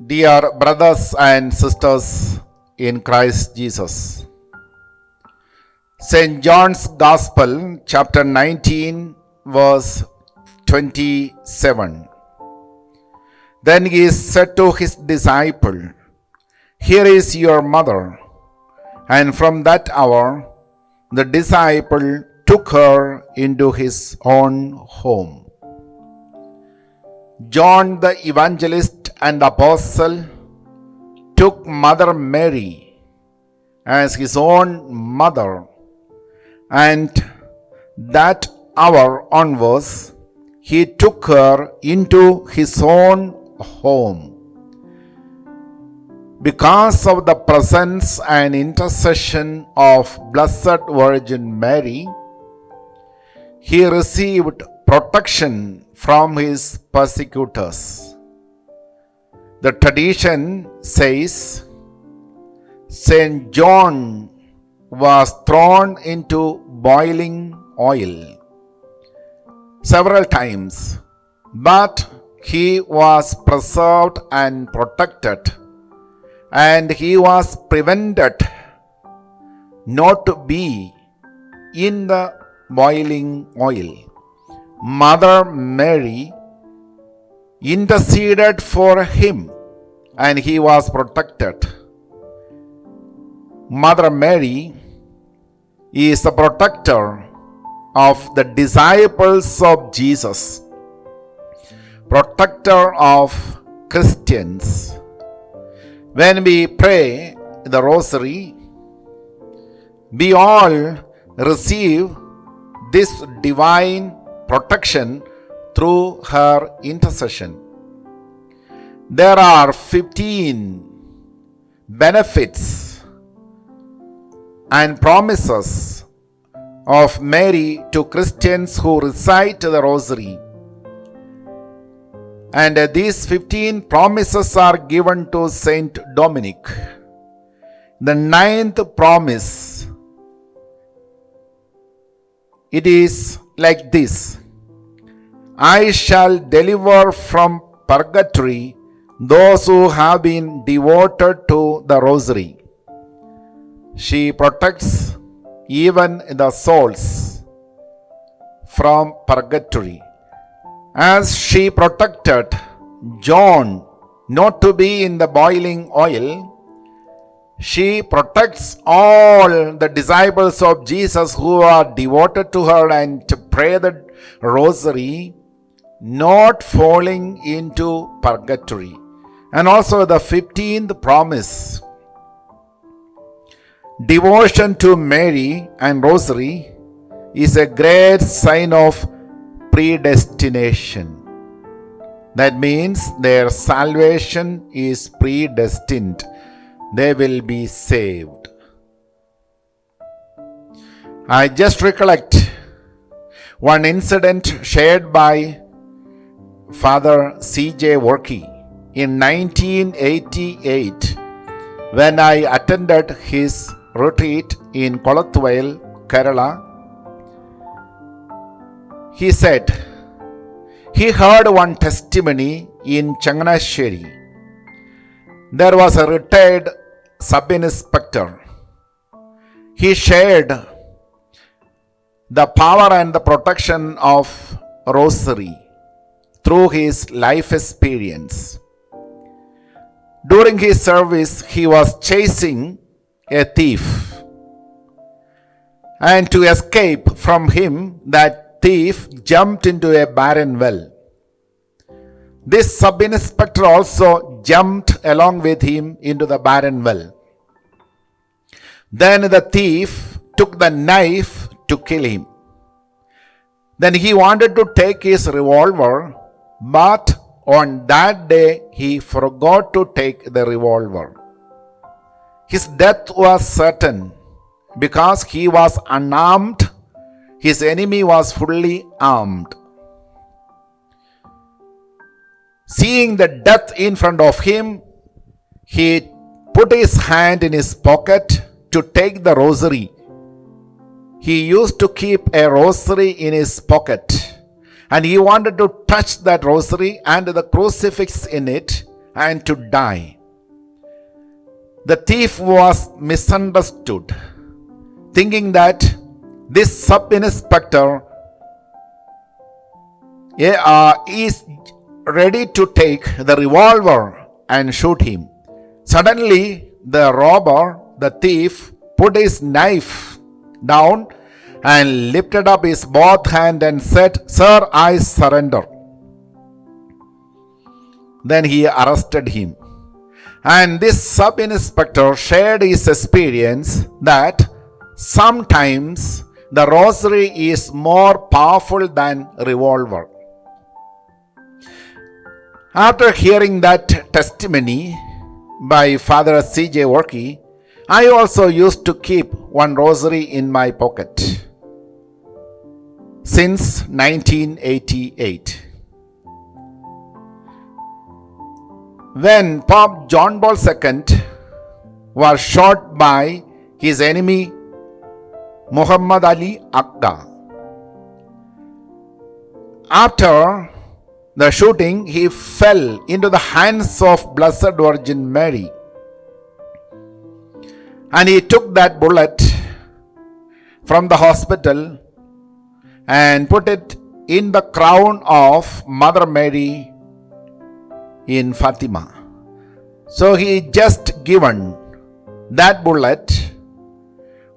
Dear brothers and sisters in Christ Jesus, St. John's Gospel, chapter 19, verse 27. Then he said to his disciple, "Here is your mother." And from that hour, the disciple took her into his own home. John the evangelist and apostle took Mother Mary as his own mother, and that hour onwards he took her into his own home. Because of the presence and intercession of Blessed Virgin Mary, he received protection from his persecutors. The tradition says Saint John was thrown into boiling oil several times, but he was preserved and protected, and he was prevented not to be in the boiling oil. Mother Mary interceded for him and he was protected. Mother Mary is the protector of the disciples of Jesus, protector of Christians. When we pray the Rosary, we all receive this divine protection through her intercession. There are 15 benefits and promises of Mary to Christians who recite the Rosary. And these 15 promises are given to Saint Dominic. The 9th promise, it is like this: I shall deliver from purgatory those who have been devoted to the Rosary. She protects even the souls from purgatory. As she protected John not to be in the boiling oil, she protects all the disciples of Jesus who are devoted to her and to pray the Rosary, not falling into purgatory. And also the 15th promise, devotion to Mary and Rosary is a great sign of predestination. That means their salvation is predestined. They will be saved. I just recollect one incident shared by Father C.J. Workey in 1988 when I attended his retreat in Kolathuvail, Kerala. He said he heard one testimony in Changanasheri. There was a retired sub-inspector. He shared the power and the protection of Rosary through his life experience. During his service, he was chasing a thief, and to escape from him, that thief jumped into a barren well. This sub-inspector also jumped along with him into the barren well. Then the thief took the knife to kill him. Then he wanted to take his revolver, but on that day he forgot to take the revolver. His death was certain because he was unarmed. His enemy was fully armed. Seeing the death in front of him, he put his hand in his pocket to take the rosary. He used to keep a rosary in his pocket, and he wanted to touch that rosary and the crucifix in it, and to die. The thief was misunderstood, thinking that this sub-inspector is ready to take the revolver and shoot him. Suddenly, the thief, put his knife down and lifted up his both hand and said, "Sir, I surrender." Then he arrested him. And this sub-inspector shared his experience that sometimes the rosary is more powerful than revolver. After hearing that testimony by Father C.J. Workey, I also used to keep one rosary in my pocket since 1988. When Pope John Paul II was shot by his enemy Muhammad Ali Akka, after the shooting, he fell into the hands of Blessed Virgin Mary. And he took that bullet from the hospital and put it in the crown of Mother Mary in Fatima. So he just given that bullet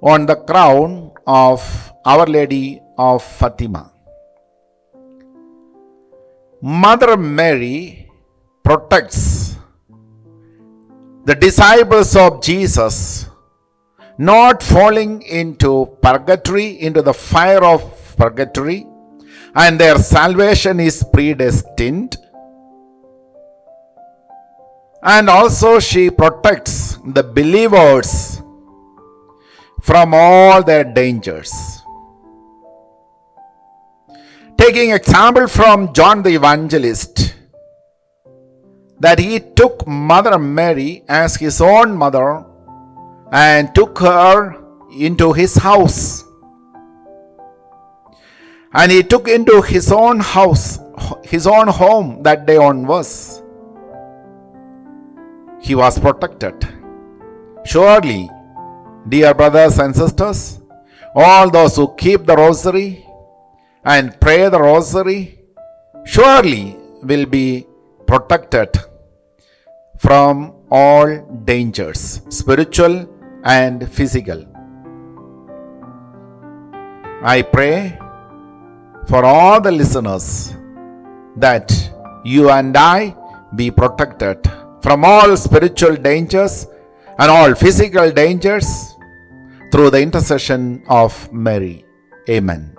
on the crown of Our Lady of Fatima. Mother Mary protects the disciples of Jesus not falling into purgatory, into the fire of purgatory, and their salvation is predestined. And also she protects the believers from all their dangers. Taking example from John the Evangelist, that he took Mother Mary as his own mother and took her into his house. And he took into his own house, his own home that day onwards. He was protected. Surely, dear brothers and sisters, all those who keep the rosary and pray the rosary surely will be protected from all dangers, spiritual and physical. I pray for all the listeners that you and I be protected from all spiritual dangers and all physical dangers through the intercession of Mary. Amen.